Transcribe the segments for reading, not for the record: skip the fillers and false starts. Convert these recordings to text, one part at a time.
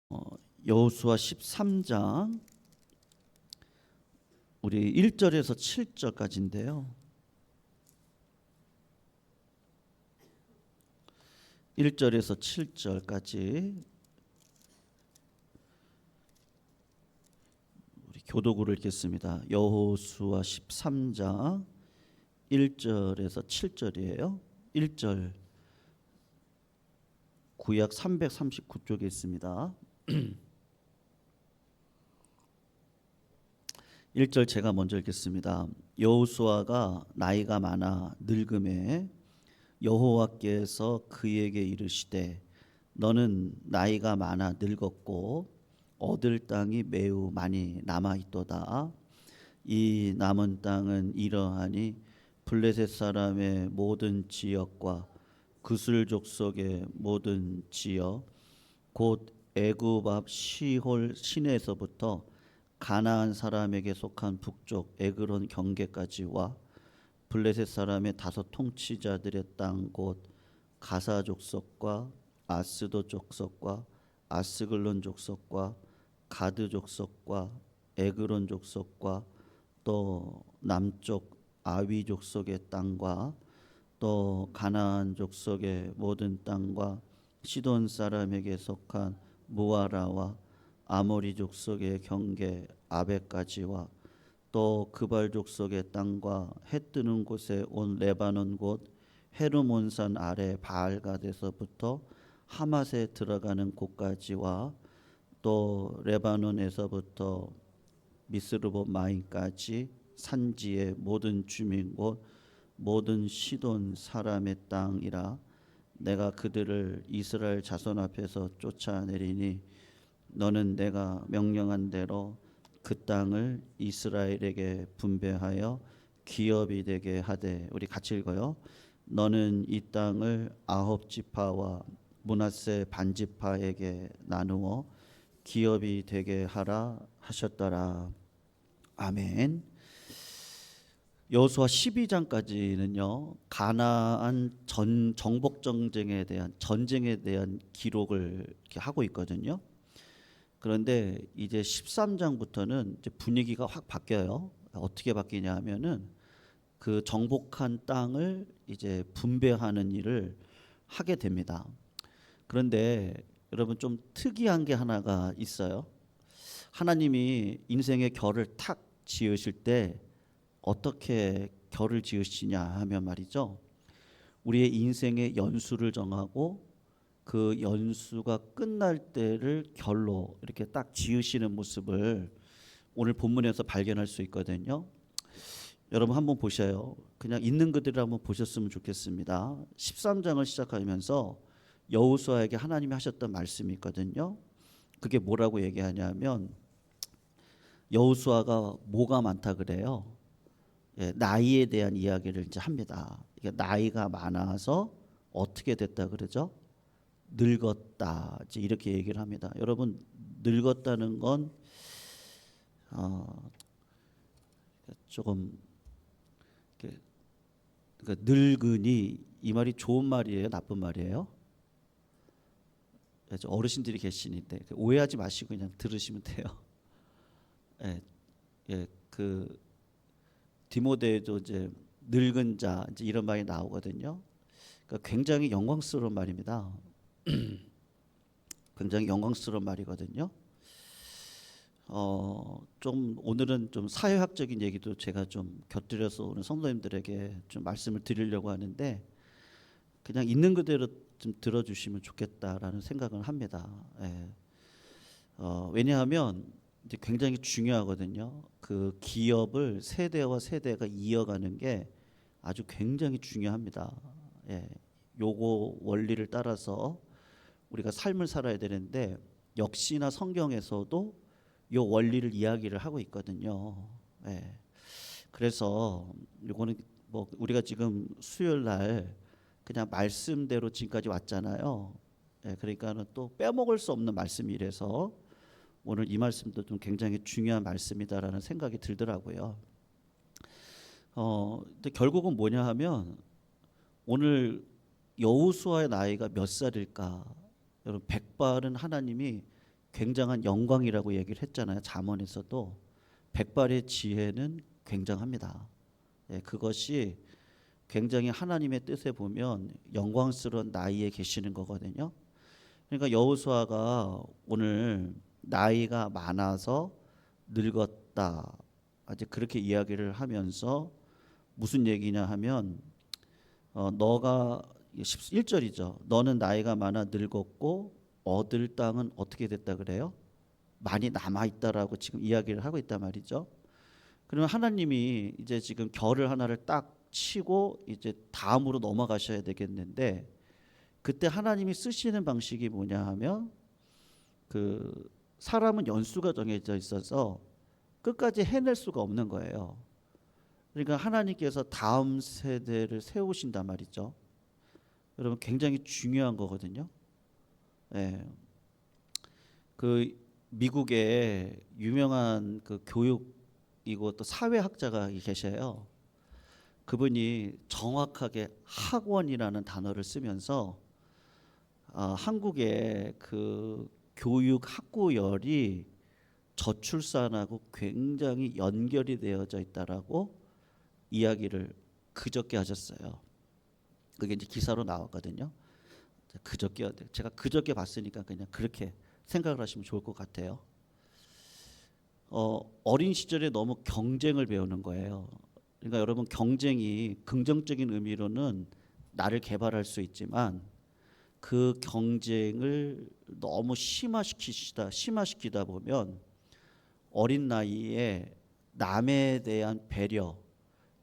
어, 여호수아 13장 우리 1절에서 7절까지인데요. 1절에서 7절까지 우리 교독으로 읽겠습니다. 여호수아 13장 1절에서 7절이에요. 1절 구약 339쪽에 있습니다. 1절 제가 먼저 읽겠습니다. 여호수아가 나이가 많아 늙음에 여호와께서 그에게 이르시되 너는 나이가 많아 늙었고 얻을 땅이 매우 많이 남아 있도다. 이 남은 땅은 이러하니 블레셋 사람의 모든 지역과 그술 족속의 모든 지역 곧 애굽 앞 시홀 시내에서부터 가나안 사람에게 속한 북쪽 에그론 경계까지와 블레셋 사람의 다섯 통치자들의 땅 곧 가사 족속과 아스도 족속과 아스글론 족속과 가드 족속과 에그론 족속과 또 남쪽 아위 족속의 땅과 또 가나안 족속의 모든 땅과 시돈 사람에게 속한 무아라와 아모리 족속의 경계 아베까지와 또 그발 족속의 땅과 해 뜨는 곳에 온 레바논 곳 헤르몬산 아래 바알갓에서부터 하맛에 들어가는 곳까지와 또 레바논에서부터 미스르봇 마임까지 산지의 모든 주민 곧 모든 시돈 사람의 땅이라. 내가 그들을 이스라엘 자손 앞에서 쫓아내리니 너는 내가 명령한 대로 그 땅을 이스라엘에게 분배하여 기업이 되게 하되. 우리 같이 읽어요. 너는 이 땅을 아홉 지파와 므낫세 반지파에게 나누어 기업이 되게 하라 하셨더라. 아멘. 여호수아 12장까지는요 가나안 정복 전쟁에 대한 기록을 이렇게 하고 있거든요. 그런데 이제 13장부터는 이제 분위기가 확 바뀌어요. 어떻게 바뀌냐 하면은 그 정복한 땅을 이제 분배하는 일을 하게 됩니다. 그런데 여러분 좀 특이한 게 하나가 있어요. 하나님이 인생의 결을 탁 지으실 때 어떻게 결을 지으시냐 하면 말이죠. 우리의 인생의 연수를 정하고 그 연수가 끝날 때를 결로 이렇게 딱 지으시는 모습을 오늘 본문에서 발견할 수 있거든요. 여러분 한번 보셔요. 그냥 있는 그대로 한번 보셨으면 좋겠습니다. 13장을 시작하면서 여호수아에게 하나님이 하셨던 말씀이 있거든요. 그게 뭐라고 얘기하냐면 여호수아가 뭐가 많다 그래요. 나이에 대한 이야기를 이제 합니다. 이게 나이가 많아서 어떻게 됐다 그러죠? 늙었다. 이제 이렇게 얘기를 합니다. 여러분 늙었다는 건 조금 그러니까 늙으니 이 말이 좋은 말이에요, 나쁜 말이에요? 어르신들이 계시는데 오해하지 마시고 그냥 들으시면 돼요. 그 디모데에도 이제 늙은 자 이제 이런 말이 나오거든요. 그러니까 굉장히 영광스러운 말입니다. 굉장히 영광스러운 말이거든요. 좀 오늘은 좀 사회학적인 얘기도 제가 좀 곁들여서 오늘 성도님들에게 좀 말씀을 드리려고 하는데 그냥 있는 그대로 좀 들어주시면 좋겠다라는 생각을 합니다. 왜냐하면 이제 굉장히 중요하거든요. 그 기업을 세대와 세대가 이어가는 게 아주 굉장히 중요합니다. 요거 원리를 따라서 우리가 삶을 살아야 되는데 역시나 성경에서도 요 원리를 이야기를 하고 있거든요. 그래서 요거는 뭐 우리가 지금 수요일 날 그냥 말씀대로 지금까지 왔잖아요. 그러니까는 또 빼먹을 수 없는 말씀이라서 오늘 이 말씀도 좀 굉장히 중요한 말씀이다라는 생각이 들더라고요. 근데 결국은 뭐냐 하면 오늘 여호수아의 나이가 몇 살일까? 여러분 백발은 하나님이 굉장한 영광이라고 얘기를 했잖아요. 잠언에서도 백발의 지혜는 굉장합니다. 예, 그것이 굉장히 하나님의 뜻에 보면 영광스러운 나이에 계시는 거거든요. 그러니까 여호수아가 오늘 나이가 많아서 늙었다, 아직 그렇게 이야기를 하면서 무슨 얘기냐 하면 너가 1절이죠. 너는 나이가 많아 늙었고 얻을 땅은 어떻게 됐다 그래요? 많이 남아 있다라고 지금 이야기를 하고 있단 말이죠. 그러면 하나님이 이제 지금 결을 하나를 딱 치고 이제 다음으로 넘어가셔야 되겠는데, 그때 하나님이 쓰시는 방식이 뭐냐 하면 그 사람은 연수가 정해져 있어서 끝까지 해낼 수가 없는 거예요. 그러니까 하나님께서 다음 세대를 세우신단 말이죠. 여러분 굉장히 중요한 거거든요. 예. 그 미국에 유명한 그 교육이고 또 사회학자가 계셔요. 그분이 정확하게 학원이라는 단어를 쓰면서 한국의 그 교육 학구열이 저출산하고 굉장히 연결이 되어져 있다라고 이야기를 그저께 하셨어요. 그게 이제 기사로 나왔거든요. 그저께 제가 그저께 봤으니까 그냥 그렇게 생각을 하시면 좋을 것 같아요. 어린 시절에 너무 경쟁을 배우는 거예요. 그러니까 여러분 경쟁이 긍정적인 의미로는 나를 개발할 수 있지만 그 경쟁을 너무 심화시키다 보면 어린 나이에 남에 대한 배려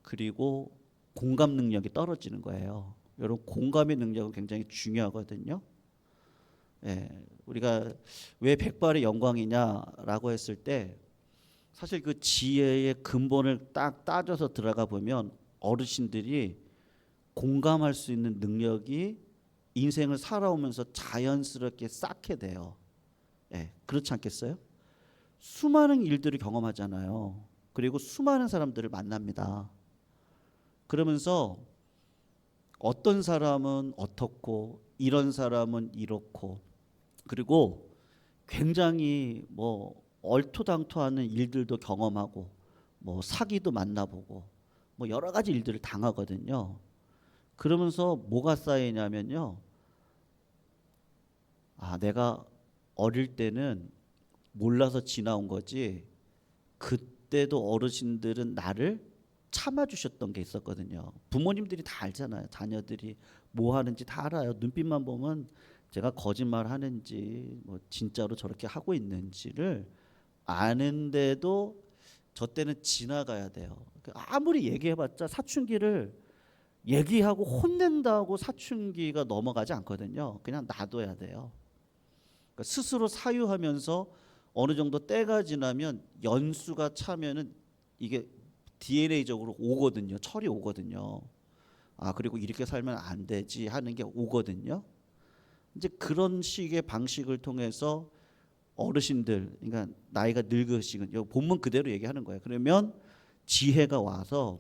그리고 공감 능력이 떨어지는 거예요. 여러분 공감의 능력은 굉장히 중요하거든요. 예, 우리가 왜 백발의 영광이냐라고 했을 때 사실 그 지혜의 근본을 딱 따져서 들어가 보면 어르신들이 공감할 수 있는 능력이 인생을 살아오면서 자연스럽게 쌓게 돼요. 예, 그렇지 않겠어요? 수많은 일들을 경험하잖아요. 그리고 수많은 사람들을 만납니다. 그러면서 어떤 사람은 어떻고 이런 사람은 이렇고, 그리고 굉장히 뭐 얼토당토하는 일들도 경험하고 뭐 사기도 만나보고 뭐 여러 가지 일들을 당하거든요. 그러면서 뭐가 쌓이냐면요, 내가 어릴 때는 몰라서 지나온 거지 그때도 어르신들은 나를 참아주셨던 게 있었거든요. 부모님들이 다 알잖아요. 자녀들이 뭐 하는지 다 알아요. 눈빛만 보면 제가 거짓말 하는지 뭐 진짜로 저렇게 하고 있는지를 아는데도 저 때는 지나가야 돼요. 아무리 얘기해봤자 사춘기를 얘기하고 혼낸다고 사춘기가 넘어가지 않거든요. 그냥 놔둬야 돼요. 그러니까 스스로 사유하면서 어느 정도 때가 지나면 연수가 차면은 이게 DNA적으로 오거든요. 철이 오거든요. 그리고 이렇게 살면 안 되지 하는 게 오거든요. 이제 그런 식의 방식을 통해서 어르신들, 그러니까 나이가 늙으시건 본문 그대로 얘기하는 거예요. 그러면 지혜가 와서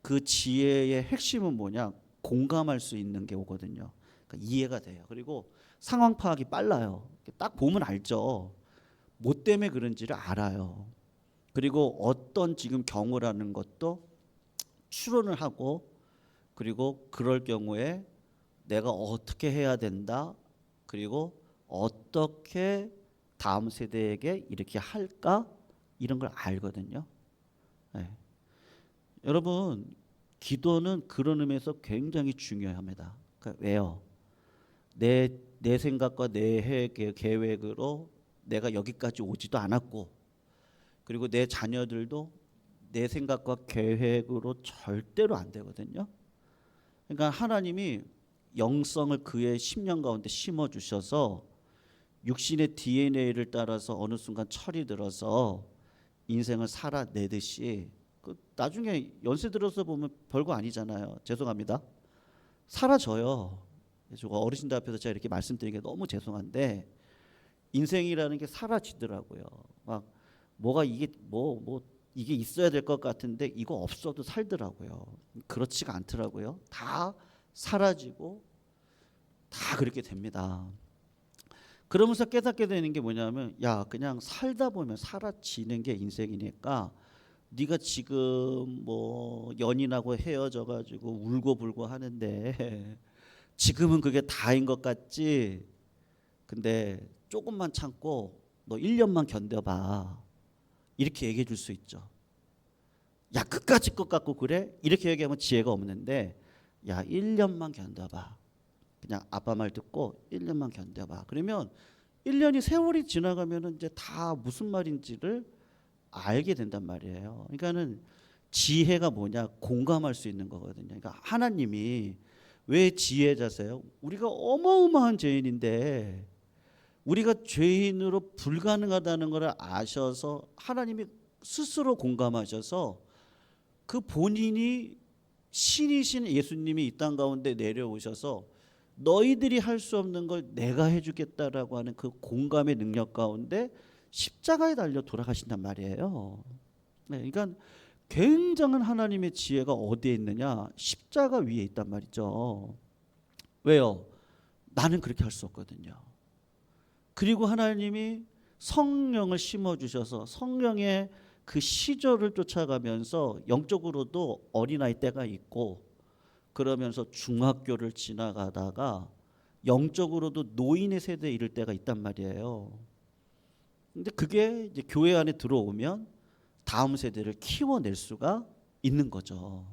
그 지혜의 핵심은 뭐냐? 공감할 수 있는 게 오거든요. 그러니까 이해가 돼요. 그리고 상황 파악이 빨라요. 딱 보면 알죠. 뭐 때문에 그런지를 알아요. 그리고 어떤 지금 경우라는 것도 추론을 하고, 그리고 그럴 경우에 내가 어떻게 해야 된다, 그리고 어떻게 다음 세대에게 이렇게 할까, 이런 걸 알거든요. 네. 여러분 기도는 그런 의미에서 굉장히 중요합니다. 그러니까 왜요? 내 생각과 내 계획으로 내가 여기까지 오지도 않았고, 그리고 내 자녀들도 내 생각과 계획으로 절대로 안 되거든요. 그러니까 하나님이 영성을 그의 심령 가운데 심어 주셔서 육신의 DNA를 따라서 어느 순간 철이 들어서 인생을 살아내듯이, 나중에 연세 들어서 보면 별거 아니잖아요. 죄송합니다. 사라져요. 제가 어르신들 앞에서 제가 이렇게 말씀드리는 게 너무 죄송한데 인생이라는 게 사라지더라고요. 막 뭐가 이게 이게 있어야 될 것 같은데 이거 없어도 살더라고요. 그렇지가 않더라고요. 다 사라지고 다 그렇게 됩니다. 그러면서 깨닫게 되는 게 뭐냐면, 야, 그냥 살다 보면 사라지는 게 인생이니까 네가 지금 뭐 연인하고 헤어져 가지고 울고불고 하는데 지금은 그게 다인 것 같지? 근데 조금만 참고 너 1년만 견뎌봐. 이렇게 얘기해 줄 수 있죠. 야, 끝까지 것 같고 그래? 이렇게 얘기하면 지혜가 없는데, 야, 1년만 견뎌봐. 그냥 아빠 말 듣고 1년만 견뎌봐. 그러면 1년이 세월이 지나가면은 이제 다 무슨 말인지를 알게 된단 말이에요. 그러니까는 지혜가 뭐냐? 공감할 수 있는 거거든요. 그러니까 하나님이 왜 지혜자세요? 우리가 어마어마한 죄인인데 우리가 죄인으로 불가능하다는 것을 아셔서 하나님이 스스로 공감하셔서 그 본인이 신이신 예수님이 이 땅 가운데 내려오셔서 너희들이 할 수 없는 걸 내가 해주겠다라고 하는 그 공감의 능력 가운데 십자가에 달려 돌아가신단 말이에요. 네, 그러니까 굉장한 하나님의 지혜가 어디에 있느냐? 십자가 위에 있단 말이죠. 왜요? 나는 그렇게 할 수 없거든요. 그리고 하나님이 성령을 심어주셔서 성령의 그 시절을 쫓아가면서 영적으로도 어린아이 때가 있고, 그러면서 중학교를 지나가다가 영적으로도 노인의 세대에 이를 때가 있단 말이에요. 근데 그게 이제 교회 안에 들어오면 다음 세대를 키워낼 수가 있는 거죠.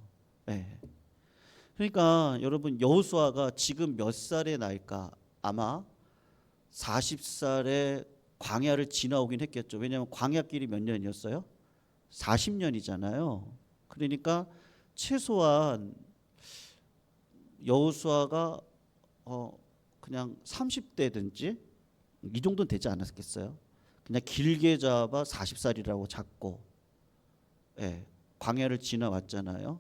네. 그러니까 여러분, 여호수아가 지금 몇 살의 나이일까? 아마 40살에 광야를 지나오긴 했겠죠. 왜냐하면 광야길이 몇 년이었어요? 40년이잖아요. 그러니까 최소한 여호수아가 그냥 30대든지 이 정도는 되지 않았겠어요? 그냥 길게 잡아 40살이라고 잡고, 예, 광야를 지나왔잖아요.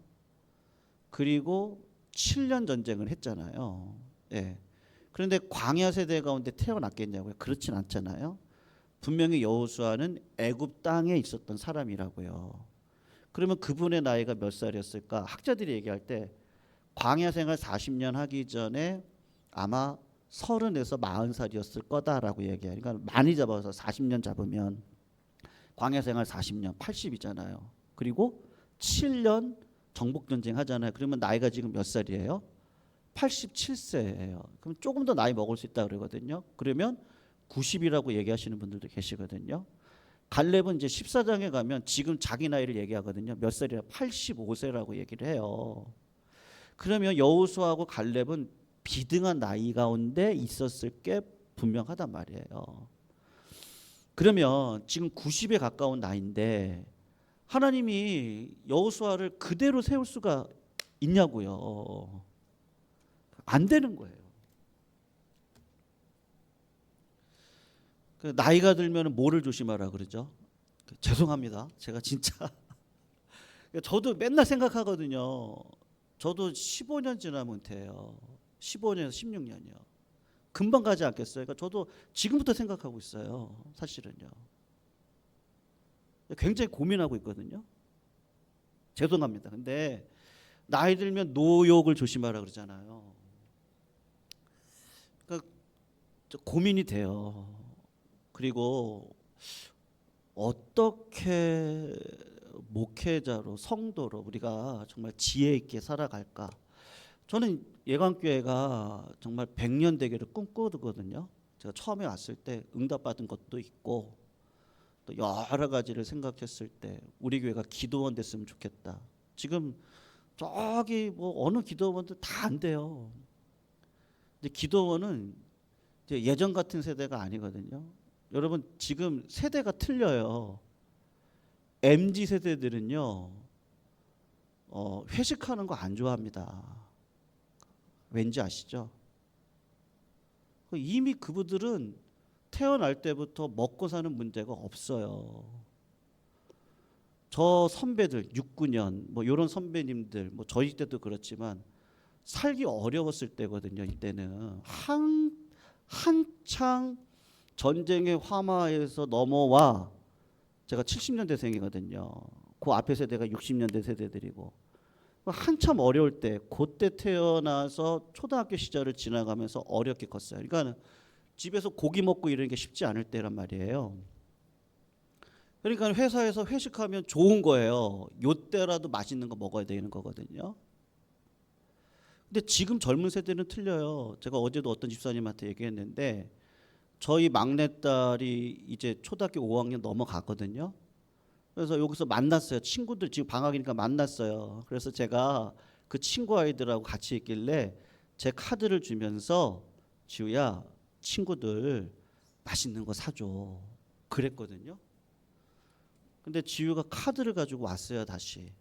그리고 7년 전쟁을 했잖아요. 예. 그런데 광야 세대 가운데 태어났겠냐고요? 그렇진 않잖아요. 분명히 여호수아는 애굽 땅에 있었던 사람이라고요. 그러면 그분의 나이가 몇 살이었을까? 학자들이 얘기할 때 광야 생활 40년 하기 전에 아마 30에서 40살이었을 거다라고 얘기해요. 그러니까 많이 잡아서 40년 잡으면 광야 생활 40년 80이잖아요. 그리고 7년 정복 전쟁 하잖아요. 그러면 나이가 지금 몇 살이에요? 87세예요. 그럼 조금 더 나이 먹을 수 있다 그러거든요. 그러면 90이라고 얘기하시는 분들도 계시거든요. 갈렙은 이제 14장에 가면 지금 자기 나이를 얘기하거든요. 몇 살이라? 85세라고 얘기를 해요. 그러면 여호수아하고 갈렙은 비등한 나이 가운데 있었을 게 분명하단 말이에요. 그러면 지금 90에 가까운 나이인데 하나님이 여호수아를 그대로 세울 수가 있냐고요. 안 되는 거예요. 나이가 들면 뭐를 조심하라 그러죠? 죄송합니다. 제가 진짜 저도 맨날 생각하거든요. 저도 15년 지나면 돼요. 15년에서 16년이요. 금방 가지 않겠어요? 그러니까 저도 지금부터 생각하고 있어요. 사실은요. 굉장히 고민하고 있거든요. 죄송합니다. 근데 나이 들면 노욕을 조심하라 그러잖아요. 그러니까 고민이 돼요. 그리고 어떻게 목회자로 성도로 우리가 정말 지혜 있게 살아갈까? 저는 예강교회가 정말 100년 되기를 꿈꾸거든요. 제가 처음에 왔을 때 응답받은 것도 있고 또 여러 가지를 생각했을 때 우리 교회가 기도원 됐으면 좋겠다. 지금 저기 뭐 어느 기도원도 다 안 돼요. 근데 기도원은 이제 예전 같은 세대가 아니거든요. 여러분 지금 세대가 틀려요. MZ 세대들은요 회식하는 거 안 좋아합니다. 왠지 아시죠? 이미 그분들은 태어날 때부터 먹고 사는 문제가 없어요. 저 선배들 69년 뭐 이런 선배님들 뭐 저희 때도 그렇지만 살기 어려웠을 때거든요. 이때는 한창 전쟁의 화마에서 넘어와 제가 70년대생이거든요. 그 앞에 세대가 60년대 세대들이고 한참 어려울 때 그때 태어나서 초등학교 시절을 지나가면서 어렵게 컸어요. 그러니까 집에서 고기 먹고 이러는 게 쉽지 않을 때란 말이에요. 그러니까 회사에서 회식하면 좋은 거예요. 요때라도 맛있는 거 먹어야 되는 거거든요. 근데 지금 젊은 세대는 틀려요. 제가 어제도 어떤 집사님한테 얘기했는데 저희 막내딸이 이제 초등학교 5학년 넘어가거든요. 그래서 여기서 만났어요. 친구들 지금 방학이니까 만났어요. 그래서 제가 그 친구 아이들하고 같이 있길래 제 카드를 주면서 지우야 친구들 맛있는 거 사줘 그랬거든요. 근데 지우가 카드를 가지고 왔어요. 다시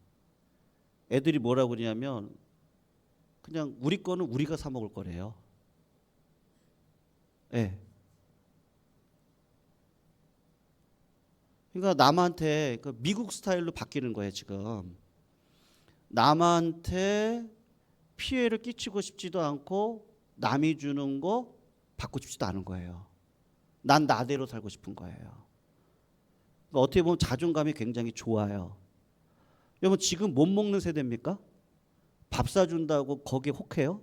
애들이 뭐라고 그러냐면 그냥 우리 거는 우리가 사 먹을 거래요. 네. 그러니까 남한테 그 미국 스타일로 바뀌는 거예요. 지금 남한테 피해를 끼치고 싶지도 않고 남이 주는 거 받고 싶지도 않은 거예요. 난 나대로 살고 싶은 거예요. 그러니까 어떻게 보면 자존감이 굉장히 좋아요. 여러분 지금 못 먹는 세대입니까? 밥 사준다고 거기에 혹해요?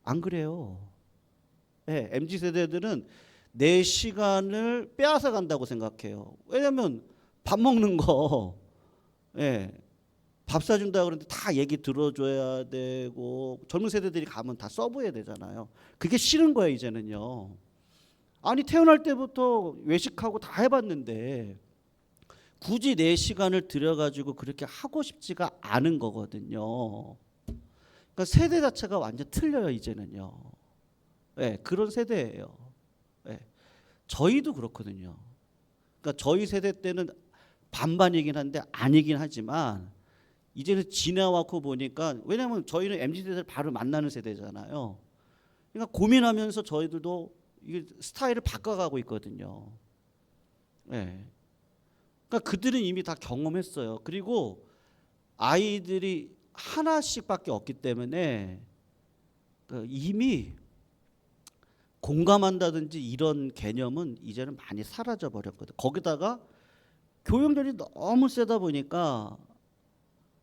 안 그래요. 네, MZ 세대들은 내 시간을 빼앗아 간다고 생각해요. 왜냐하면 밥 먹는 거, 예, 밥 사준다 그러는데 다 얘기 들어줘야 되고 젊은 세대들이 가면 다 서브해야 되잖아요. 그게 싫은 거예요 이제는요. 아니 태어날 때부터 외식하고 다 해봤는데 굳이 내 시간을 들여가지고 그렇게 하고 싶지가 않은 거거든요. 그러니까 세대 자체가 완전 틀려요 이제는요. 네, 그런 세대예요. 네, 저희도 그렇거든요. 그러니까 저희 세대 때는 반반이긴 한데 아니긴 하지만 이제는 지나왔고 보니까 왜냐하면 저희는 MZ세대를 바로 만나는 세대잖아요. 그러니까 고민하면서 저희들도 이게 스타일을 바꿔가고 있거든요. 네. 그러니까 그들은 이미 다 경험했어요. 그리고 아이들이 하나씩밖에 없기 때문에 이미 공감한다든지 이런 개념은 이제는 많이 사라져 버렸거든. 거기다가 교육열이 너무 세다 보니까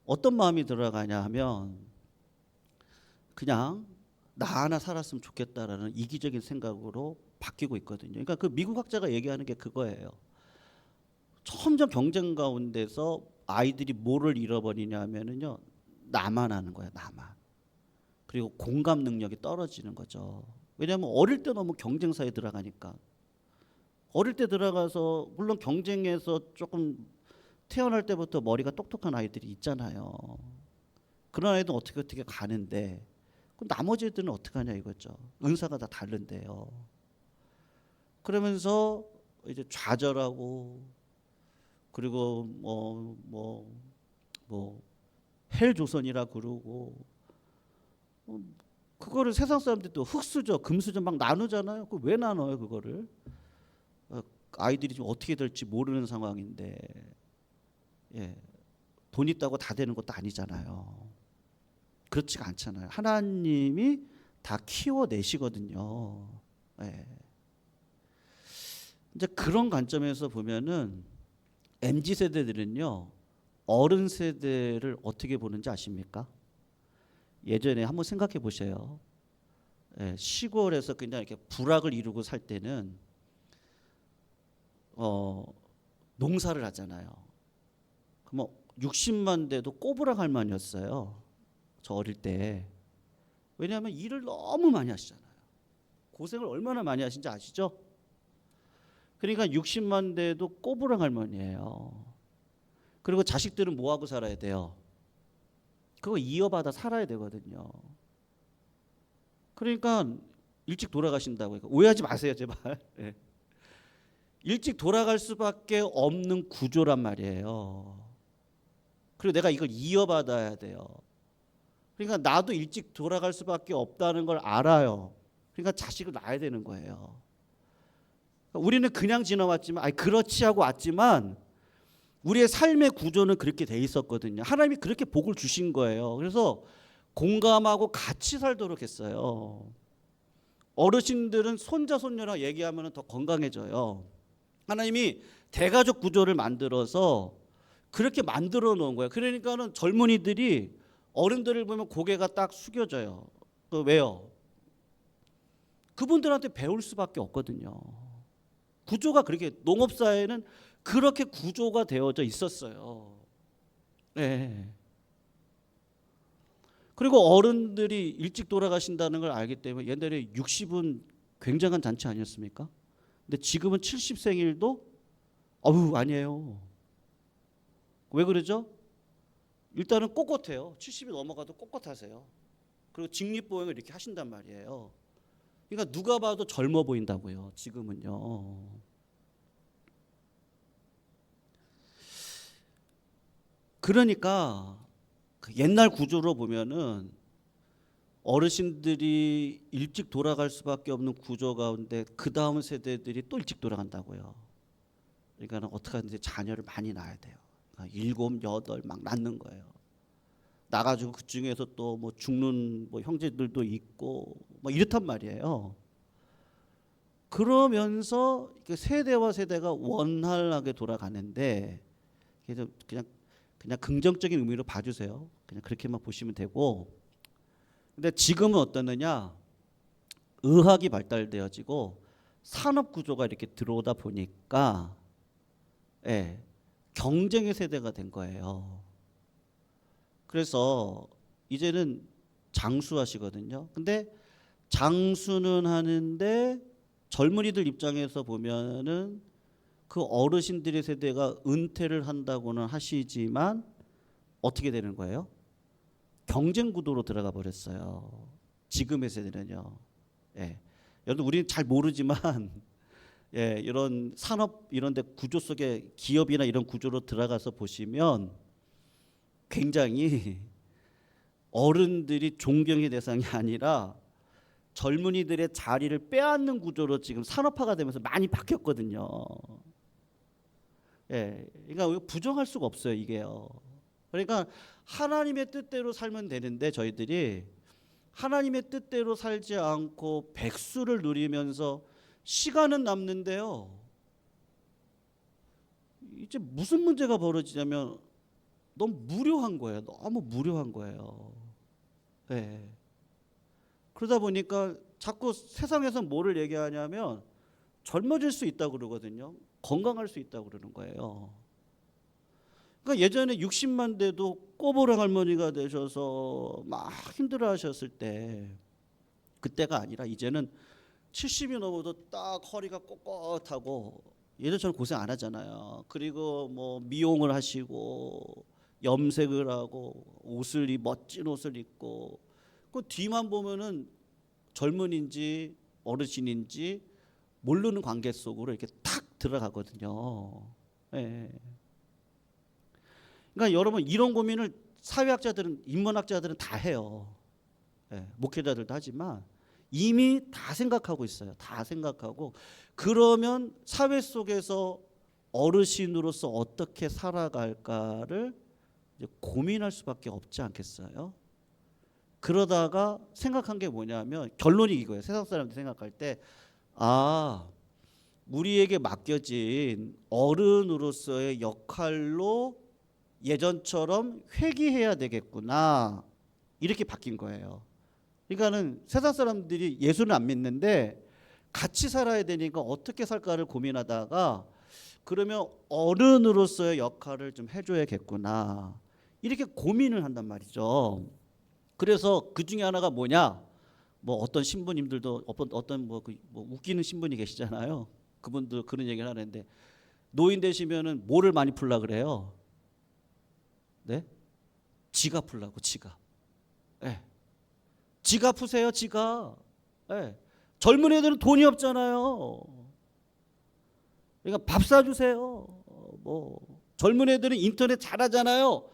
어떤 마음이 들어가냐 하면 그냥 나 하나 살았으면 좋겠다라는 이기적인 생각으로 바뀌고 있거든요. 그러니까 그 미국 학자가 얘기하는 게 그거예요. 점점 경쟁 가운데서 아이들이 뭐를 잃어버리냐 하면은요. 나만 하는 거야, 나만. 그리고 공감 능력이 떨어지는 거죠. 왜냐하면 어릴 때 너무 경쟁사에 들어가니까. 어릴 때 들어가서 물론 경쟁에서 조금 태어날 때부터 머리가 똑똑한 아이들이 있잖아요. 그런 아이들은 어떻게 가는데 그럼 나머지 애들은 어떻게 하냐 이거죠. 은사가 다 다른데요. 그러면서 이제 좌절하고 그리고 헬조선이라 그러고 그거를 세상 사람들이 또 흙수저, 금수저 막 나누잖아요. 그 왜 나눠요 그거를? 아이들이 좀 어떻게 될지 모르는 상황인데 예, 돈 있다고 다 되는 것도 아니잖아요. 그렇지가 않잖아요. 하나님이 다 키워내시거든요. 예. 이제 그런 관점에서 보면은 MZ 세대들은요 어른 세대를 어떻게 보는지 아십니까? 예전에 한번 생각해 보세요. 예, 시골에서 그냥 이렇게 부락을 이루고 살 때는 농사를 하잖아요. 그럼 60만 대도 꼬부랑 할머니였어요. 저 어릴 때. 왜냐하면 일을 너무 많이 하시잖아요. 고생을 얼마나 많이 하신지 아시죠? 그러니까 60만 대도 꼬부랑 할머니예요. 그리고 자식들은 뭐 하고 살아야 돼요? 그거 이어받아 살아야 되거든요. 그러니까 일찍 돌아가신다고. 오해하지 마세요 제발. 네. 일찍 돌아갈 수밖에 없는 구조란 말이에요. 그리고 내가 이걸 이어받아야 돼요. 그러니까 나도 일찍 돌아갈 수밖에 없다는 걸 알아요. 그러니까 자식을 낳아야 되는 거예요. 우리는 그냥 지나왔지만, 아니 그렇지 하고 왔지만 우리의 삶의 구조는 그렇게 돼 있었거든요. 하나님이 그렇게 복을 주신 거예요. 그래서 공감하고 같이 살도록 했어요. 어르신들은 손자 손녀랑 얘기하면 더 건강해져요. 하나님이 대가족 구조를 만들어서 그렇게 만들어 놓은 거예요. 그러니까는 젊은이들이 어른들을 보면 고개가 딱 숙여져요. 왜요? 그분들한테 배울 수밖에 없거든요. 구조가 그렇게 농업사회는 그렇게 구조가 되어져 있었어요. 네. 그리고 어른들이 일찍 돌아가신다는 걸 알기 때문에 옛날에 60은 굉장한 잔치 아니었습니까? 근데 지금은 70 생일도 아니에요. 왜 그러죠? 일단은 꼿꼿해요. 70이 넘어가도 꼿꼿하세요. 그리고 직립보행을 이렇게 하신단 말이에요. 그러니까 누가 봐도 젊어 보인다고요. 지금은요. 그러니까 그 옛날 구조로 보면은 어르신들이 일찍 돌아갈 수밖에 없는 구조 가운데 그 다음 세대들이 또 일찍 돌아간다고요. 그러니까 어떻게 하든지 자녀를 많이 낳아야 돼요. 그러니까 7, 8 막 낳는 거예요. 나가지고 그 중에서 또 뭐 죽는 뭐 형제들도 있고 뭐 이렇단 말이에요. 그러면서 세대와 세대가 원활하게 돌아가는데 그래서 그냥 긍정적인 의미로 봐주세요. 그냥 그렇게만 보시면 되고. 근데 지금은 어떠느냐? 의학이 발달되어지고 산업 구조가 이렇게 들어오다 보니까 예, 경쟁의 세대가 된 거예요. 그래서 이제는 장수하시거든요. 근데 장수는 하는데 젊은이들 입장에서 보면은 그 어르신들의 세대가 은퇴를 한다고는 하시지만 어떻게 되는 거예요? 경쟁 구도로 들어가 버렸어요. 지금의 세대는요. 예. 여러분 우리는 잘 모르지만 예, 이런 산업 이런 데 구조 속에 기업이나 이런 구조로 들어가서 보시면 굉장히 어른들이 존경의 대상이 아니라 젊은이들의 자리를 빼앗는 구조로 지금 산업화가 되면서 많이 바뀌었거든요. 예, 그러니까 부정할 수가 없어요, 이게요. 그러니까 하나님의 뜻대로 살면 되는데 저희들이 하나님의 뜻대로 살지 않고 백수를 누리면서 시간은 남는데요. 이제 무슨 문제가 벌어지냐면 너무 무료한 거예요. 너무 무료한 거예요. 네. 그러다 보니까 자꾸 세상에서 뭐를 얘기하냐면 젊어질 수 있다고 그러거든요. 건강할 수 있다고 그러는 거예요. 그러니까 예전에 60만 돼도 꼬부랑 할머니가 되셔서 막 힘들어 하셨을 때 그때가 아니라 이제는 70이 넘어도 딱 허리가 꼿꼿하고 예전처럼 고생 안 하잖아요. 그리고 뭐 미용을 하시고 염색을 하고 멋진 옷을 입고 그 뒤만 보면은 젊은인지 어르신인지 모르는 관계 속으로 이렇게 탁 들어가거든요. 예. 그러니까 여러분 이런 고민을 사회학자들은 인문학자들은 다 해요. 예. 목회자들도 하지만 이미 다 생각하고 있어요. 다 생각하고 그러면 사회 속에서 어르신으로서 어떻게 살아갈까를 이제 고민할 수밖에 없지 않겠어요? 그러다가 생각한 게 뭐냐면 결론이 이거예요. 세상 사람들이 생각할 때 우리에게 맡겨진 어른으로서의 역할로 예전처럼 회귀해야 되겠구나 이렇게 바뀐 거예요. 그러니까는 세상 사람들이 예수는 안 믿는데 같이 살아야 되니까 어떻게 살까를 고민하다가 그러면 어른으로서의 역할을 좀 해줘야겠구나 이렇게 고민을 한단 말이죠. 그래서 그 중에 하나가 뭐냐? 뭐 어떤 신부님들도 어떤 뭐 웃기는 신부님 계시잖아요. 그분들 그런 얘기를 하는데 노인 되시면은 뭐를 많이 풀라 그래요? 네? 지갑 풀라고 지갑. 네. 지갑 푸세요 지갑. 네. 젊은 애들은 돈이 없잖아요. 그러니까 밥 사주세요. 뭐 젊은 애들은 인터넷 잘하잖아요.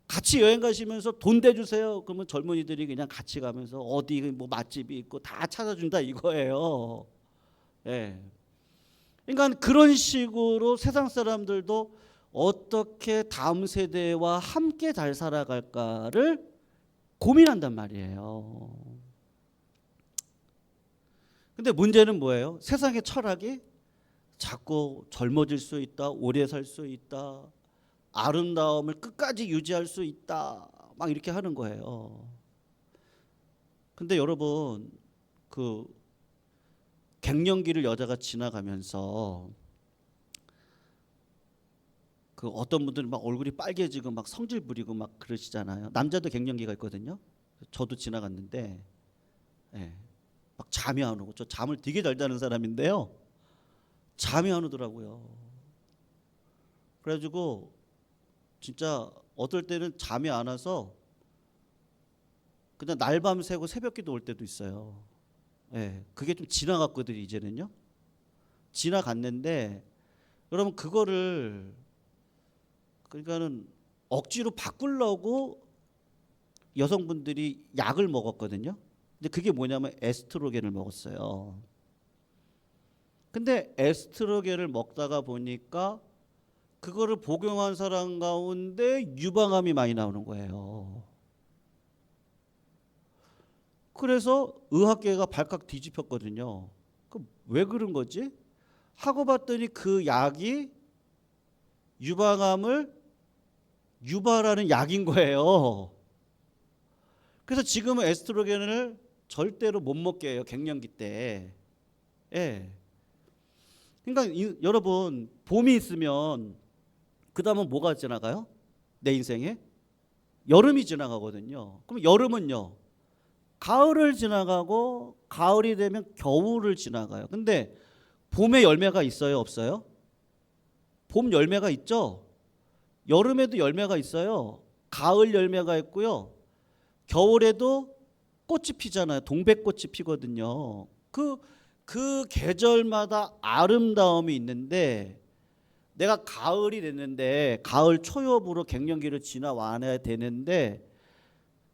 같이 여행 가시면서 돈 대주세요. 그러면 젊은이들이 그냥 같이 가면서 어디 뭐 맛집이 있고 다 찾아준다 이거예요. 예. 그러니까 그런 식으로 세상 사람들도 어떻게 다음 세대와 함께 잘 살아갈까를 고민한단 말이에요. 근데 문제는 뭐예요? 세상의 철학이 자꾸 젊어질 수 있다, 오래 살 수 있다, 아름다움을 끝까지 유지할 수 있다, 막 이렇게 하는 거예요. 근데 여러분 그 갱년기를 여자가 지나가면서 그 어떤 분들은 막 얼굴이 빨개지고 막 성질 부리고 막 그러시잖아요. 남자도 갱년기가 있거든요. 저도 지나갔는데 예, 막 잠이 안 오고, 저 잠을 되게 잘 자는 사람인데요. 잠이 안 오더라고요. 그래가지고 진짜 어떨 때는 잠이 안 와서 그냥 날밤 새고 새벽기도 올 때도 있어요. 예, 그게 좀 지나갔거든요. 이제는요. 지나갔는데 여러분 그거를 그러니까는 억지로 바꾸려고 여성분들이 약을 먹었거든요. 근데 그게 뭐냐면 에스트로겐을 먹었어요. 근데 에스트로겐을 먹다가 보니까 그거를 복용한 사람 가운데 유방암이 많이 나오는 거예요. 그래서 의학계가 발칵 뒤집혔거든요. 왜 그런 거지? 하고 봤더니 그 약이 유방암을 유발하는 약인 거예요. 그래서 지금은 에스트로겐을 절대로 못 먹게 해요. 갱년기 때. 예. 그러니까 여러분 봄이 있으면 그 다음은 뭐가 지나가요? 내 인생에 여름이 지나가거든요. 그럼 여름은요, 가을을 지나가고 가을이 되면 겨울을 지나가요. 근데 봄에 열매가 있어요, 없어요? 봄 열매가 있죠. 여름에도 열매가 있어요. 가을 열매가 있고요. 겨울에도 꽃이 피잖아요. 동백꽃이 피거든요. 그 계절마다 아름다움이 있는데 내가 가을이 됐는데 가을 초엽으로 갱년기를 지나와야 되는데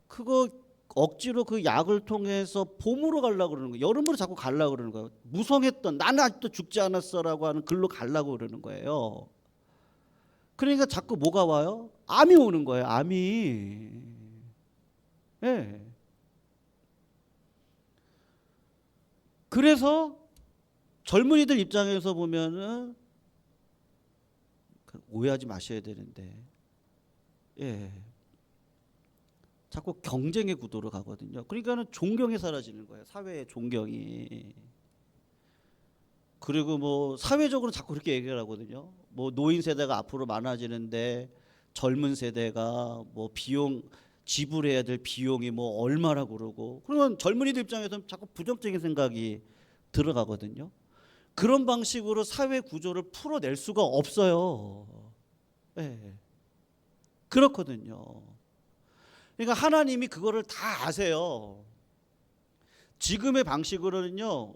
그거 억지로 그 약을 통해서 봄으로 가려고 그러는 거예요. 여름으로 자꾸 가려고 그러는 거예요. 무성했던 나는 아직도 죽지 않았어라고 하는 글로 가려고 그러는 거예요. 그러니까 자꾸 뭐가 와요? 암이 오는 거예요. 암이. 예. 그래서 젊은이들 입장에서 보면은 오해하지 마셔야 되는데, 예, 자꾸 경쟁의 구도로 가거든요. 그러니까는 존경이 사라지는 거예요. 사회의 존경이. 그리고 뭐 사회적으로 자꾸 그렇게 얘기를 하거든요. 뭐 노인 세대가 앞으로 많아지는데 젊은 세대가 뭐 비용 지불해야 될 비용이 뭐 얼마라고 그러고, 그러면 젊은이들 입장에서는 자꾸 부정적인 생각이 들어가거든요. 그런 방식으로 사회 구조를 풀어낼 수가 없어요. 네. 그렇거든요. 그러니까 하나님이 그거를 다 아세요. 지금의 방식으로는요,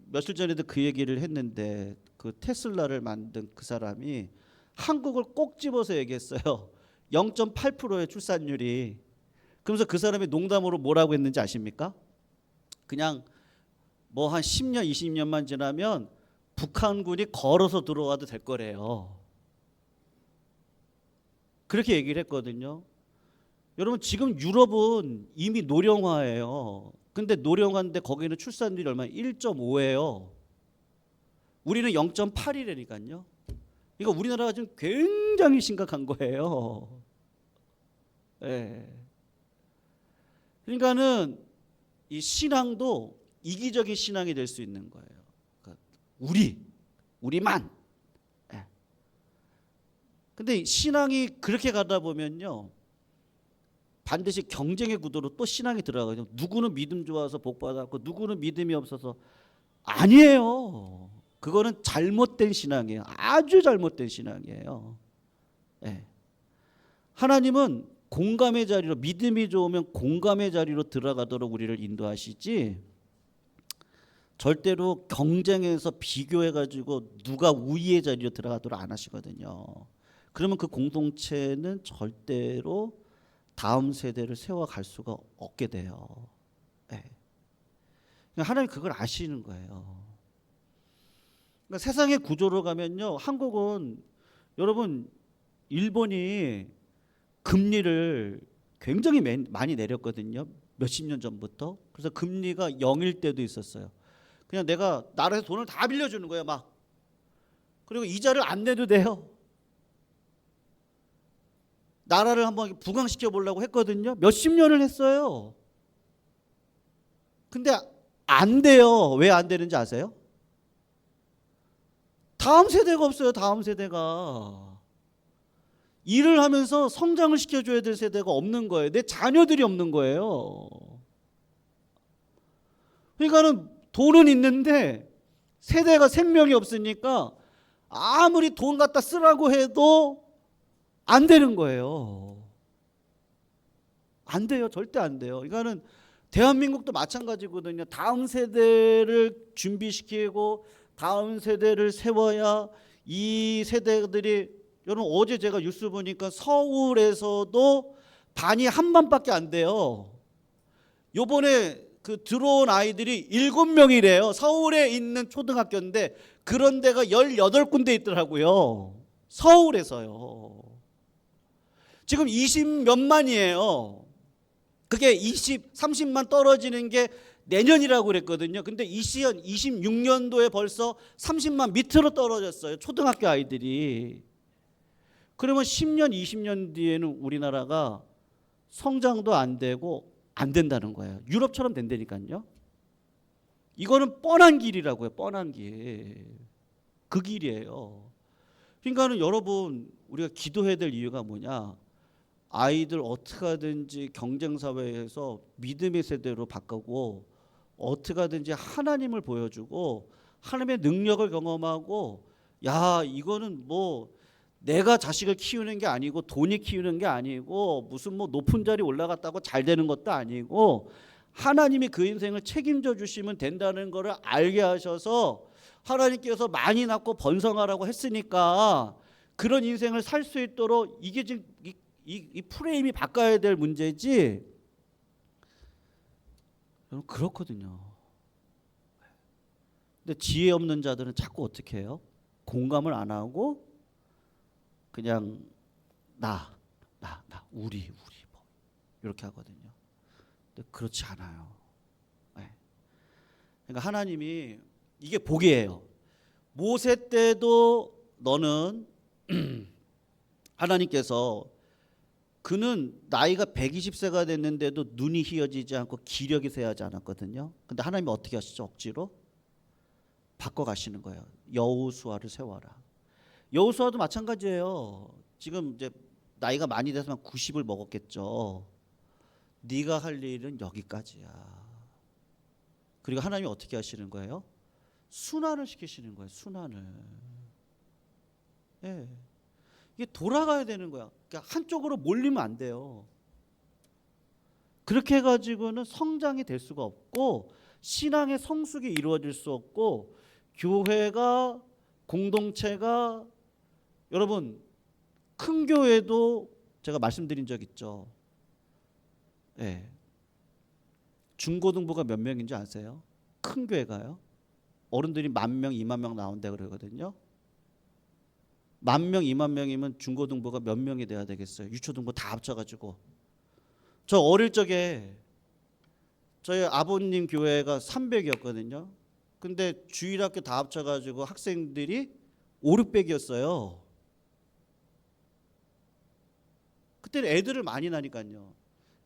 며칠 전에도 그 얘기를 했는데 그 테슬라를 만든 그 사람이 한국을 꼭 집어서 얘기했어요. 0.8%의 출산율이. 그러면서 그 사람이 농담으로 뭐라고 했는지 아십니까? 그냥 뭐 한 10년 20년만 지나면 북한군이 걸어서 들어와도 될 거래요. 그렇게 얘기를 했거든요. 여러분 지금 유럽은 이미 노령화예요. 근데 노령화인데 거기는 출산율이 얼마나 1.5예요. 우리는 0.8이라니까요. 이거 우리나라가 지금 굉장히 심각한 거예요. 예. 그러니까는 이 신앙도 이기적인 신앙이 될 수 있는 거예요. 그러니까 우리만. 예. 근데 신앙이 그렇게 가다 보면요, 반드시 경쟁의 구도로 또 신앙이 들어가거든요. 누구는 믿음 좋아서 복 받았고 누구는 믿음이 없어서. 아니에요. 그거는 잘못된 신앙이에요. 아주 잘못된 신앙이에요. 네. 하나님은 공감의 자리로, 믿음이 좋으면 공감의 자리로 들어가도록 우리를 인도하시지, 절대로 경쟁해서 비교해가지고 누가 우위의 자리로 들어가도록 안 하시거든요. 그러면 그 공동체는 절대로 다음 세대를 세워갈 수가 없게 돼요. 네. 하나님 그걸 아시는 거예요. 그러니까 세상의 구조로 가면요, 한국은 여러분 일본이 금리를 굉장히 많이 내렸거든요. 몇십 년 전부터. 그래서 금리가 0일 때도 있었어요. 그냥 내가 나라에서 돈을 다 빌려주는 거예요, 막. 그리고 이자를 안 내도 돼요. 나라를 한번 부강시켜 보려고 했거든요. 몇십 년을 했어요. 근데 안 돼요. 왜 안 되는지 아세요? 다음 세대가 없어요. 다음 세대가. 일을 하면서 성장을 시켜줘야 될 세대가 없는 거예요. 내 자녀들이 없는 거예요. 그러니까는 돈은 있는데 세대가 생명이 없으니까 아무리 돈 갖다 쓰라고 해도 안 되는 거예요. 안 돼요. 절대 안 돼요. 그러니까는 대한민국도 마찬가지거든요. 다음 세대를 준비시키고 다음 세대를 세워야 이 세대들이, 여러분 어제 제가 뉴스 보니까 서울에서도 반이 한 반밖에 안 돼요. 요번에 그 들어온 아이들이 7명이래요. 서울에 있는 초등학교인데 그런 데가 18군데 있더라고요. 서울에서요. 지금 20몇만이에요. 그게 30만 떨어지는 게 내년이라고 그랬거든요. 근데 26년도에 벌써 30만 밑으로 떨어졌어요. 초등학교 아이들이. 그러면 10년, 20년 뒤에는 우리나라가 성장도 안 되고 안 된다는 거예요. 유럽처럼 된다니까요. 이거는 뻔한 길이라고요. 뻔한 길. 그 길이에요. 그러니까는 여러분 우리가 기도해야 될 이유가 뭐냐? 아이들 어떻게 하든지 경쟁사회에서 믿음의 세대로 바꾸고 어떻게 하든지 하나님을 보여주고 하나님의 능력을 경험하고, 야 이거는 뭐 내가 자식을 키우는 게 아니고 돈이 키우는 게 아니고 무슨 뭐 높은 자리 올라갔다고 잘 되는 것도 아니고 하나님이 그 인생을 책임져 주시면 된다는 것을 알게 하셔서 하나님께서 많이 낳고 번성하라고 했으니까 그런 인생을 살 수 있도록, 이게 지금 이 프레임이 바꿔야 될 문제지. 여러분 그렇거든요. 근데 지혜 없는 자들은 자꾸 어떻게 해요? 공감을 안 하고 그냥 나 우리 뭐 이렇게 하거든요. 근데 그렇지 않아요. 네. 그러니까 하나님이 이게 복이에요. 모세 때도 너는 하나님께서, 그는 나이가 120세가 됐는데도 눈이 희어지지 않고 기력이 쇠하지 않았거든요. 근데 하나님이 어떻게 하시죠? 억지로 바꿔 가시는 거예요. 여호수아를 세워라. 여호수아도 마찬가지예요. 지금 이제 나이가 많이 돼서 90을 먹었겠죠. 네가 할 일은 여기까지야. 그리고 하나님이 어떻게 하시는 거예요? 순환을 시키시는 거예요. 순환을. 예. 이게 돌아가야 되는 거야. 그러니까 한쪽으로 몰리면 안 돼요. 그렇게 해가지고는 성장이 될 수가 없고 신앙의 성숙이 이루어질 수 없고 교회가, 공동체가, 여러분 큰 교회도 제가 말씀드린 적 있죠. 예. 중고등부가 몇 명인지 아세요? 큰 교회가요. 어른들이 10,000명, 20,000명 나온다 그러거든요. 10,000명, 20,000명이면 중고등부가 몇 명이 돼야 되겠어요? 유초등부 다 합쳐가지고. 저 어릴 적에 저희 아버님 교회가 300이었거든요. 근데 주일학교 다 합쳐가지고 학생들이 5, 600이었어요. 그때는 애들을 많이 나니까요.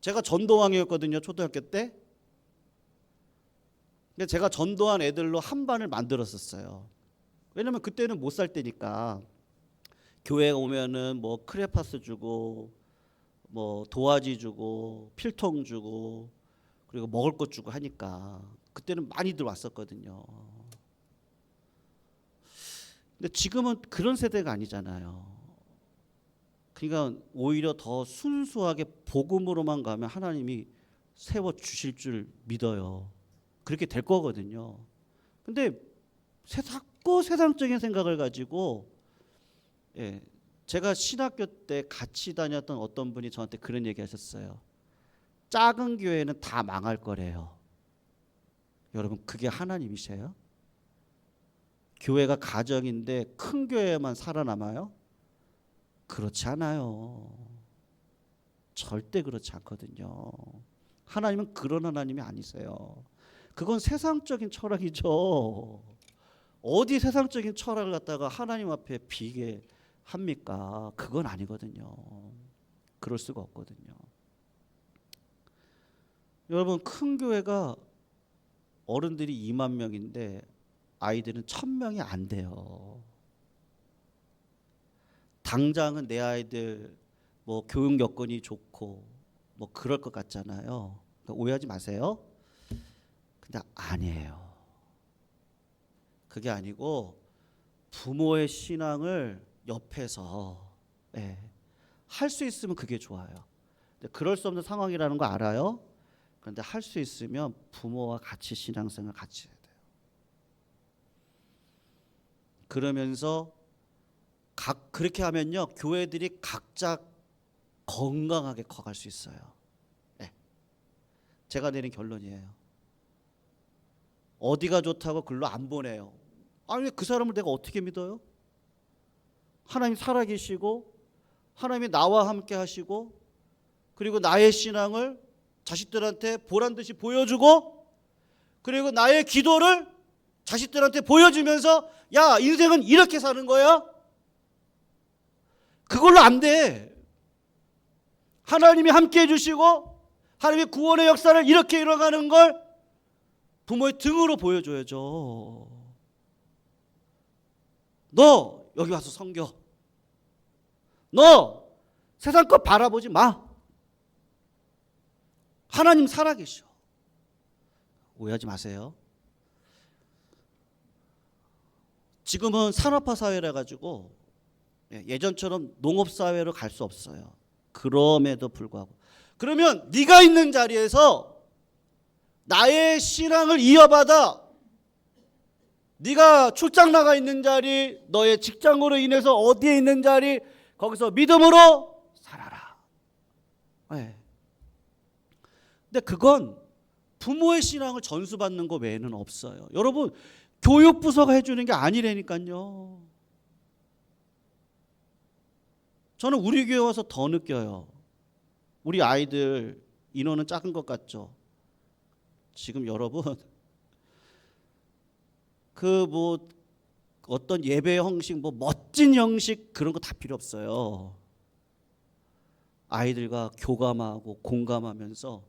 제가 전도왕이었거든요. 초등학교 때. 근데 제가 전도한 애들로 한 반을 만들었었어요. 왜냐면 그때는 못 살 때니까. 교회 오면은 뭐 크레파스 주고 뭐 도화지 주고 필통 주고 그리고 먹을 것 주고 하니까 그때는 많이들 왔었거든요. 근데 지금은 그런 세대가 아니잖아요. 그러니까 오히려 더 순수하게 복음으로만 가면 하나님이 세워 주실 줄 믿어요. 그렇게 될 거거든요. 근데 자꾸 세상적인 생각을 가지고, 예, 제가 신학교 때 같이 다녔던 어떤 분이 저한테 그런 얘기 하셨어요. 작은 교회는 다 망할 거래요. 여러분 그게 하나님이세요? 교회가 가정인데 큰 교회만 살아남아요? 그렇지 않아요. 절대 그렇지 않거든요. 하나님은 그런 하나님이 아니세요. 그건 세상적인 철학이죠. 어디 세상적인 철학을 갖다가 하나님 앞에 비게 합니까? 그건 아니거든요. 그럴 수가 없거든요. 여러분 큰 교회가 어른들이 20,000명인데 아이들은 1,000명이 안 돼요. 당장은 내 아이들 뭐 교육 여건이 좋고 뭐 그럴 것 같잖아요. 그러니까 오해하지 마세요. 근데 아니에요. 그게 아니고 부모의 신앙을 옆에서 할 수 있으면 그게 좋아요. 근데 그럴 수 없는 상황이라는 거 알아요. 그런데 할 수 있으면 부모와 같이 신앙생활 같이 해야 돼요. 그러면서 그렇게 하면요, 교회들이 각자 건강하게 커갈 수 있어요. 제가 내린 결론이에요. 어디가 좋다고 글로 안 보내요. 아니 그 사람을 내가 어떻게 믿어요? 하나님 살아계시고 하나님이 나와 함께 하시고 그리고 나의 신앙을 자식들한테 보란 듯이 보여주고 그리고 나의 기도를 자식들한테 보여주면서 야 인생은 이렇게 사는 거야? 그걸로 안 돼. 하나님이 함께 해주시고 하나님의 구원의 역사를 이렇게 이뤄가는 걸 부모의 등으로 보여줘야죠. 너 여기 와서 섬겨. 너 세상 것 바라보지 마. 하나님 살아계셔. 오해하지 마세요. 지금은 산업화 사회라 가지고 예전처럼 농업사회로 갈 수 없어요. 그럼에도 불구하고 그러면 네가 있는 자리에서 나의 신앙을 이어받아 네가 출장 나가 있는 자리 너의 직장으로 인해서 어디에 있는 자리 거기서 믿음으로 살아라. 근데 그건 부모의 신앙을 전수받는 거 외에는 없어요. 여러분 교육부서가 해주는 게 아니라니까요. 저는 우리 교회 와서 더 느껴요. 우리 아이들 인원은 작은 것 같죠. 지금 여러분 그 뭐 어떤 예배 형식 뭐 멋진 형식 그런 거 다 필요 없어요. 아이들과 교감하고 공감하면서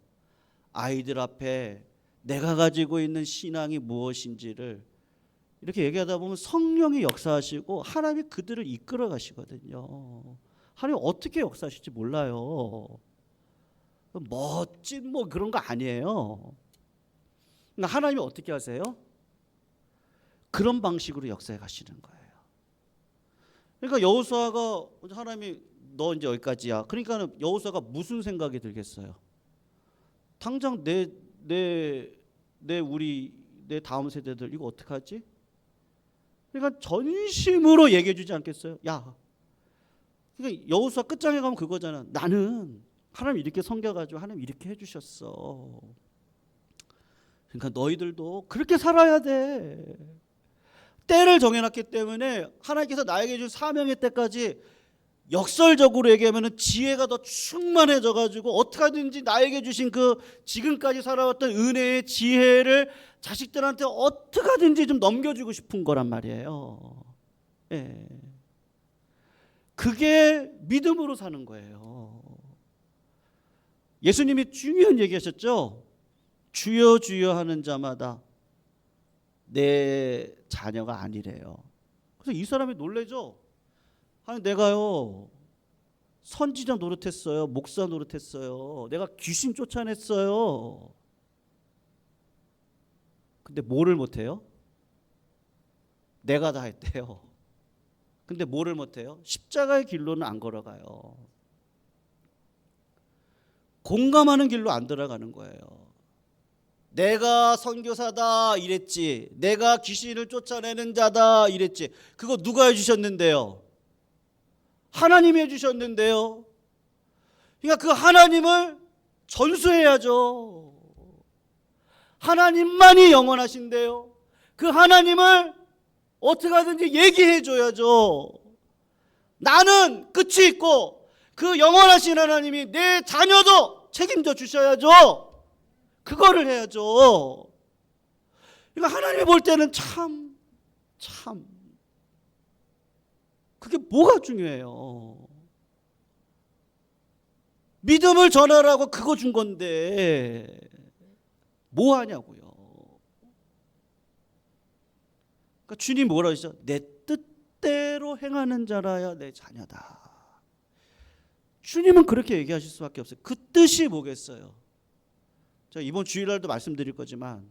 아이들 앞에 내가 가지고 있는 신앙이 무엇인지를 이렇게 얘기하다 보면 성령이 역사하시고 하나님이 그들을 이끌어 가시거든요. 하나님 어떻게 역사하실지 몰라요. 멋진 뭐 그런 거 아니에요. 그러니까 하나님이 어떻게 하세요? 그런 방식으로 역사해 가시는 거예요. 그러니까 여호수아가 하나님이 너 이제 여기까지야. 그러니까 여호수아가 무슨 생각이 들겠어요? 당장 내 다음 세대들 이거 어떡하지? 그러니까 전심으로 얘기해 주지 않겠어요? 야, 그러니까 여호수아 끝장에 가면 그거잖아. 나는 하나님 이렇게 섬겨가지고 하나님 이렇게 해주셨어. 그러니까 너희들도 그렇게 살아야 돼. 때를 정해놨기 때문에 하나님께서 나에게 준 사명의 때까지 역설적으로 얘기하면 지혜가 더 충만해져가지고 어떻게 하든지 나에게 주신 그 지금까지 살아왔던 은혜의 지혜를 자식들한테 어떻게 하든지 좀 넘겨주고 싶은 거란 말이에요. 그게 믿음으로 사는 거예요. 예수님이 중요한 얘기하셨죠. 주여 주여 하는 자마다 내 자녀가 아니래요. 그래서 이 사람이 놀래죠. 아니 내가요 선지자 노릇했어요. 목사 노릇했어요. 내가 귀신 쫓아냈어요. 근데 뭐를 못해요? 내가 다 했대요. 근데 뭐를 못해요? 십자가의 길로는 안 걸어가요. 공감하는 길로 안 들어가는 거예요. 내가 선교사다 이랬지. 내가 귀신을 쫓아내는 자다 이랬지. 그거 누가 해주셨는데요? 하나님이 해주셨는데요. 그러니까 그 하나님을 전수해야죠. 하나님만이 영원하신데요. 그 하나님을 어떻게 하든지 얘기해 줘야죠. 나는 끝이 있고 그 영원하신 하나님이 내 자녀도 책임져 주셔야죠. 그거를 해야죠. 그러니까 하나님이 볼 때는 참 그게 뭐가 중요해요? 믿음을 전하라고 그거 준 건데 뭐 하냐고요. 그러니까 주님 뭐라 하시죠? 내 뜻 뜻대로 행하는 자라야 내 자녀다. 주님은 그렇게 얘기하실 수밖에 없어요. 그 뜻이 뭐겠어요? 제가 이번 주일날도 말씀드릴 거지만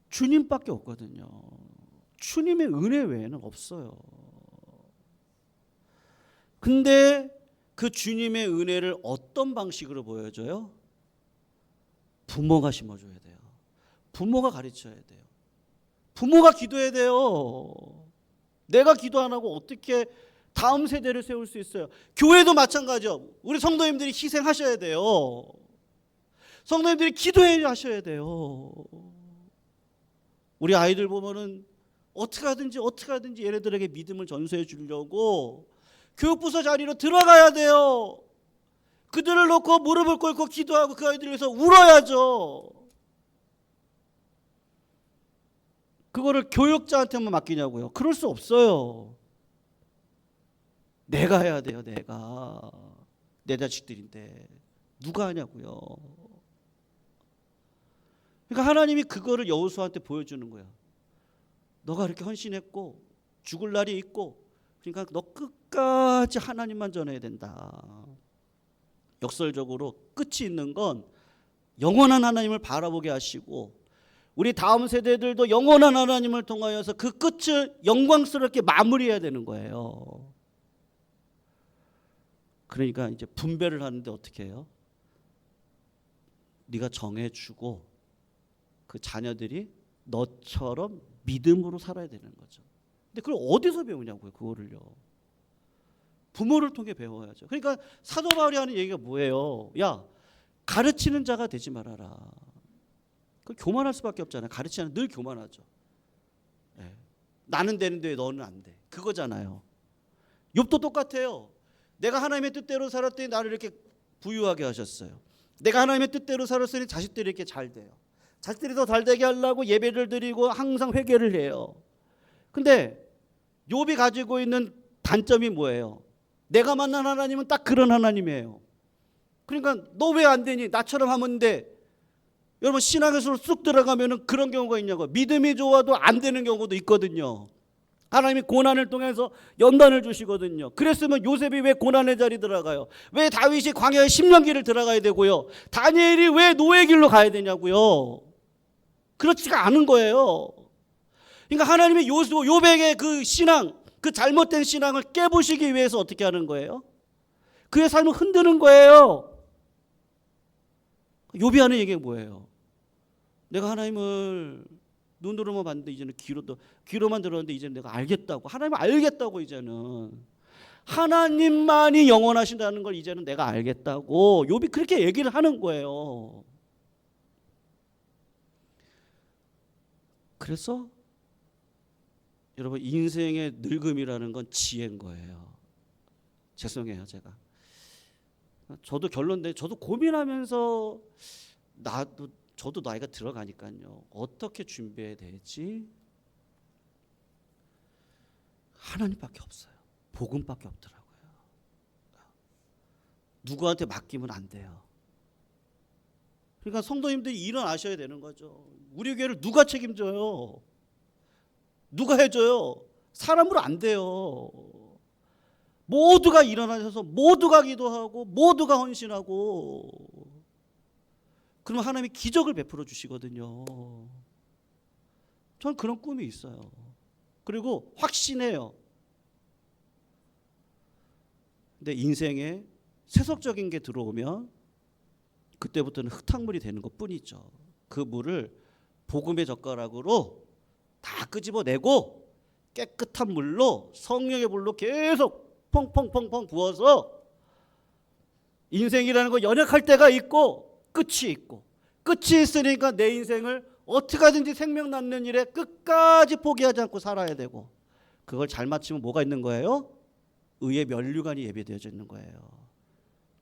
주님밖에 없거든요. 주님의 은혜 외에는 없어요. 근데 그 주님의 은혜를 어떤 방식으로 보여줘요? 부모가 심어줘야 돼요. 부모가 가르쳐야 돼요. 부모가 기도해야 돼요. 내가 기도 안 하고 어떻게 다음 세대를 세울 수 있어요? 교회도 마찬가지죠. 우리 성도님들이 희생하셔야 돼요. 성도님들이 기도해야 하셔야 돼요. 우리 아이들 보면은 어떻게 하든지 얘네들에게 믿음을 전수해 주려고 교육부서 자리로 들어가야 돼요. 그들을 놓고 무릎을 꿇고 기도하고 그 아이들을 위해서 울어야죠. 그거를 교육자한테만 맡기냐고요? 그럴 수 없어요. 내가 해야 돼요. 내가. 내 자식들인데 누가 하냐고요. 그러니까 하나님이 그거를 여호수아한테 보여주는 거야. 너가 이렇게 헌신했고 죽을 날이 있고 그러니까 너 끝까지 하나님만 전해야 된다. 역설적으로 끝이 있는 건 영원한 하나님을 바라보게 하시고 우리 다음 세대들도 영원한 하나님을 통하여서 그 끝을 영광스럽게 마무리해야 되는 거예요. 그러니까 이제 분배를 하는데 어떻게 해요? 네가 정해주고 그 자녀들이 너처럼 믿음으로 살아야 되는 거죠. 근데 그걸 어디서 배우냐고요? 그거를요. 부모를 통해 배워야죠. 그러니까 사도 바울이 하는 얘기가 뭐예요? 야, 가르치는 자가 되지 말아라. 그 교만할 수밖에 없잖아요. 가르치는 늘 교만하죠. 네. 나는 되는데 왜 너는 안 돼? 그거잖아요. 욥도 똑같아요. 내가 하나님의 뜻대로 살았더니 나를 이렇게 부유하게 하셨어요. 내가 하나님의 뜻대로 살았으니 자식들이 이렇게 잘 돼요. 자식들이 더 잘 되게 하려고 예배를 드리고 항상 회개를 해요. 근데 욥이 가지고 있는 단점이 뭐예요? 내가 만난 하나님은 딱 그런 하나님이에요. 그러니까 너 왜 안 되니? 나처럼 하면 돼. 여러분 신앙에서 쑥 들어가면 그런 경우가 있냐고요. 믿음이 좋아도 안 되는 경우도 있거든요. 하나님이 고난을 통해서 연단을 주시거든요. 그랬으면 요셉이 왜 고난의 자리 들어가요? 왜 다윗이 광야의 10년길을 들어가야 되고요? 다니엘이 왜 노예 길로 가야 되냐고요? 그렇지가 않은 거예요. 그러니까 하나님이 욥에게 그 신앙, 그 잘못된 신앙을 깨부시기 위해서 어떻게 하는 거예요? 그의 삶을 흔드는 거예요. 욥이 하는 얘기가 뭐예요? 내가 하나님을 눈으로만 봤는데 이제는 귀로만 들었는데 이제는 내가 알겠다고. 하나님을 알겠다고. 이제는 하나님만이 영원하신다는 걸 이제는 내가 알겠다고. 욥이 그렇게 얘기를 하는 거예요. 그래서 여러분 인생의 늙음이라는 건 지혜인 거예요. 죄송해요 제가. 저도 결론데 저도 고민하면서 저도 나이가 들어가니까요. 어떻게 준비해야 되지? 하나님밖에 없어요. 복음밖에 없더라고요. 누구한테 맡기면 안 돼요. 그러니까 성도님들이 일어나셔야 되는 거죠. 우리 교회를 누가 책임져요? 누가 해줘요? 사람으로 안 돼요. 모두가 일어나셔서 모두가 기도하고 모두가 헌신하고 그러면 하나님이 기적을 베풀어 주시거든요. 저는 그런 꿈이 있어요. 그리고 확신해요. 근데 인생에 세속적인 게 들어오면 그때부터는 흙탕물이 되는 것뿐이죠. 그 물을 복음의 젓가락으로 다 끄집어내고 깨끗한 물로 성령의 불로 계속 펑펑펑펑 부어서 인생이라는 거 연약할 때가 있고 끝이 있고 끝이 있으니까 내 인생을 어떻게 하든지 생명 낳는 일에 끝까지 포기하지 않고 살아야 되고 그걸 잘 마치면 뭐가 있는 거예요? 의의 면류관이 예배되어져 있는 거예요.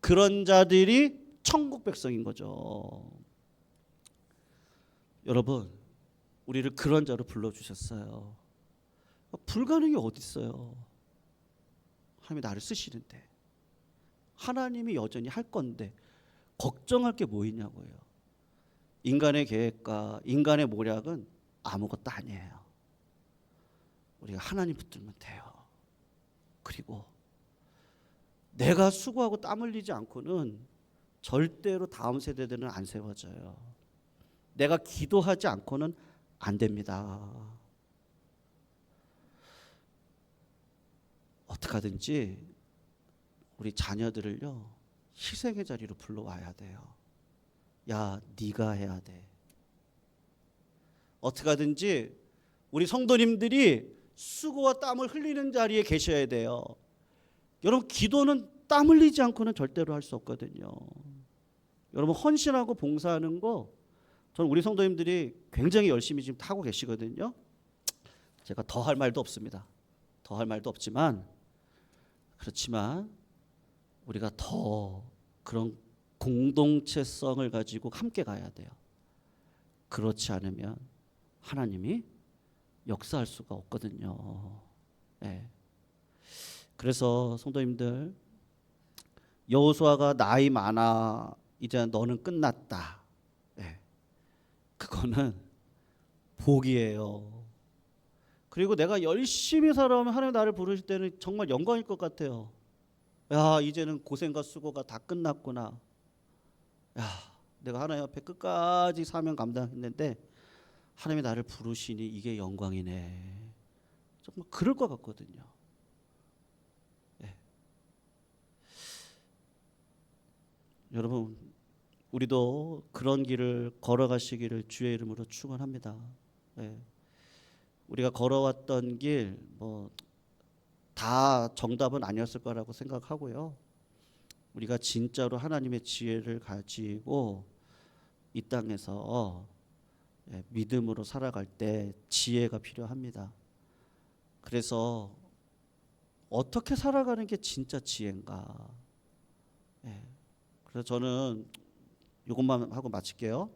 그런 자들이 천국 백성인 거죠. 여러분 우리를 그런 자로 불러주셨어요. 불가능이 어디 있어요? 하나님이 나를 쓰시는데 하나님이 여전히 할 건데 걱정할 게 뭐 있냐고요. 인간의 계획과 인간의 모략은 아무것도 아니에요. 우리가 하나님 붙들면 돼요. 그리고 내가 수고하고 땀 흘리지 않고는 절대로 다음 세대들은 안 세워져요. 내가 기도하지 않고는 안 됩니다. 어떻게 하든지 우리 자녀들을요 희생의 자리로 불러와야 돼요. 야, 네가 해야 돼. 어떻게 하든지 우리 성도님들이 수고와 땀을 흘리는 자리에 계셔야 돼요. 여러분, 기도는 땀 흘리지 않고는 절대로 할 수 없거든요. 여러분, 헌신하고 봉사하는 거 저는 우리 성도님들이 굉장히 열심히 지금 하고 계시거든요. 제가 더 할 말도 없습니다. 더 할 말도 없지만, 그렇지만 우리가 더 그런 공동체성을 가지고 함께 가야 돼요. 그렇지 않으면 하나님이 역사할 수가 없거든요. 네. 그래서 성도님들, 여호수아가 나이 많아 이제 너는 끝났다. 네. 그거는 복이에요. 그리고 내가 열심히 살아오면 하나님 나를 부르실 때는 정말 영광일 것 같아요. 야, 이제는 고생과 수고가 다 끝났구나. 야, 내가 하나님 앞에 끝까지 사명 감당했는데 하나님이 나를 부르시니 이게 영광이네. 정말 그럴 것 같거든요. 네. 여러분, 우리도 그런 길을 걸어가시기를 주의 이름으로 축원합니다. 네. 우리가 걸어왔던 길 뭐 다 정답은 아니었을 거라고 생각하고요. 우리가 진짜로 하나님의 지혜를 가지고 이 땅에서 믿음으로 살아갈 때 지혜가 필요합니다. 그래서 어떻게 살아가는 게 진짜 지혜인가? 그래서 저는 이것만 하고 마칠게요.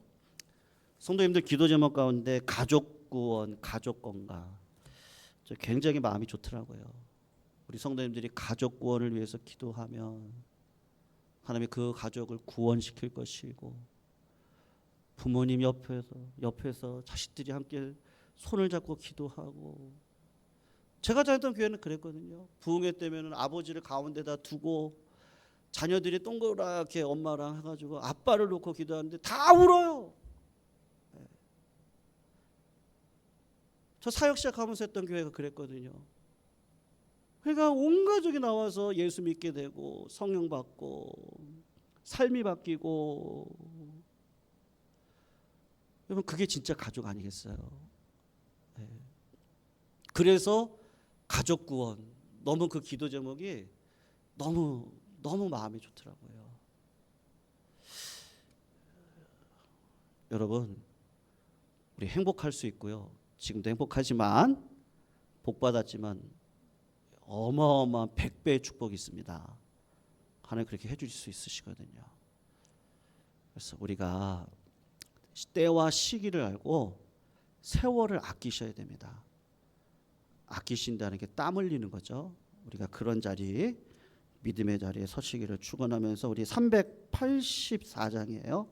성도님들 기도 제목 가운데 가족 구원, 가족 건강, 저 굉장히 마음이 좋더라고요. 우리 성도님들이 가족 구원을 위해서 기도하면 하나님이 그 가족을 구원시킬 것이고, 부모님 옆에서 자식들이 함께 손을 잡고 기도하고, 제가 다녔던 교회는 그랬거든요. 부흥회 때면은 아버지를 가운데다 두고 자녀들이 동그랗게 엄마랑 해가지고 아빠를 놓고 기도하는데 다 울어요. 저 사역 시작하면서 했던 교회가 그랬거든요. 그러니까 온 가족이 나와서 예수 믿게 되고 성령 받고 삶이 바뀌고, 여러분 그게 진짜 가족 아니겠어요? 그래서 가족 구원, 너무 그 기도 제목이 너무 마음이 좋더라고요. 여러분, 우리 행복할 수 있고요. 지금도 행복하지만 복 받았지만 어마어마한 100배의 축복이 있습니다. 하나님 그렇게 해주실 수 있으시거든요. 그래서 우리가 때와 시기를 알고 세월을 아끼셔야 됩니다. 아끼신다는 게 땀 흘리는 거죠. 우리가 그런 자리, 믿음의 자리에 서시기를 축원하면서 우리 384장이에요.